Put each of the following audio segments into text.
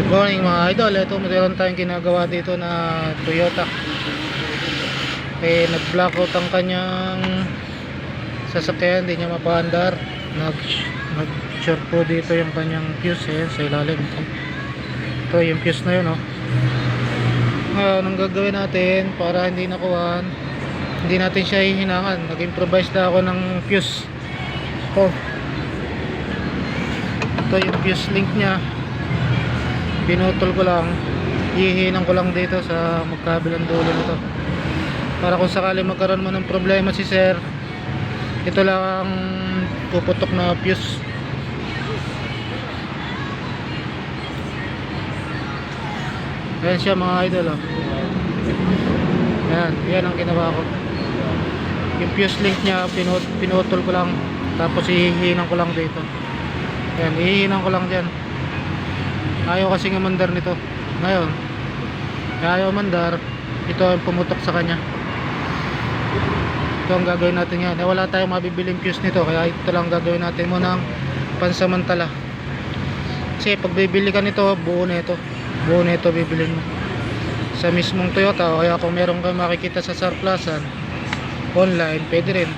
Morning mga idol, ito meron tayong ginagawa dito na Toyota. Nag-blackout ang kanyang sasakyan, hindi niya mapaandar. Nag-short po dito yung kanyang fuse sa ilalim. Ito yung fuse na yun, oh. Ngayon, ang gagawin natin para hindi nakuhaan, hindi natin siya hihinangan. Nag-improvise na ako ng fuse. Ito yung fuse link niya. Pinutol ko lang, hihinang ko lang dito sa magkabilang dulo nito para kung sakali magkaroon mo ng problema si sir, ito lang ang puputok na fuse. Ayan siya mga idol, oh. Yan ang ginawa ko. Yung fuse link nya pinutol ko lang, tapos hihinang ko lang dito. Ayan, hihinang ko lang dyan. Ayaw kasi nga mandar nito. Ngayon, ayaw mandar, ito ang pumutok sa kanya. Ito ang gagawin natin yan. Wala tayong mabibiling fuse nito, kaya ito lang gagawin natin muna ng pansamantala. Kasi pag bibili ka nito, buo nito bibilin mo sa mismong Toyota, o kaya kung meron kang makikita sa surplusan online, pwede rin.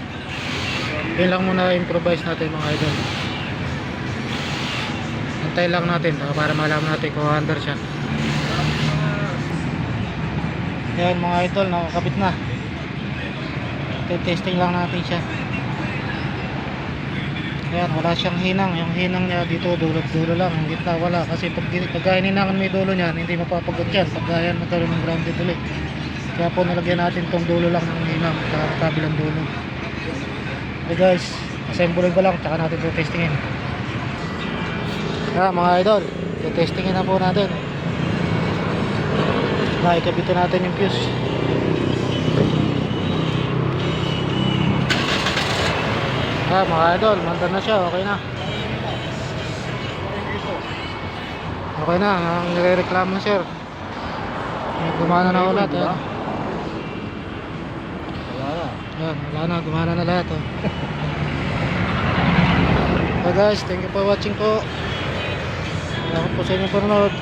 Yun lang muna improvise natin mga idol. Antay lang natin para malaman natin kung under siya. Yan mga idol, nakakabit na. Testing lang natin siya. Yan, wala siyang hinang. Yung hinang niya dito dulo lang, yung gitna wala. Kasi pag hininangan mo yung dulo niyan, hindi mapapagot yan pag yan magkaroon ng grounded ulit. Kaya po nalagyan natin tong dulo lang ng hinang sa kabilang dulo. Okay guys, assemblein ko lang, tsaka natin ito testingin. Mga idol, testingin na po natin. Ikabit natin yung fuse. Mga idol, mandan na siya, okay na. Okay na, ang nire-reklamo na sir. Gumana na ulit. Wala na, gumana na lahat. Okay guys, thank you for watching po. Salamat po sa inyong panonood.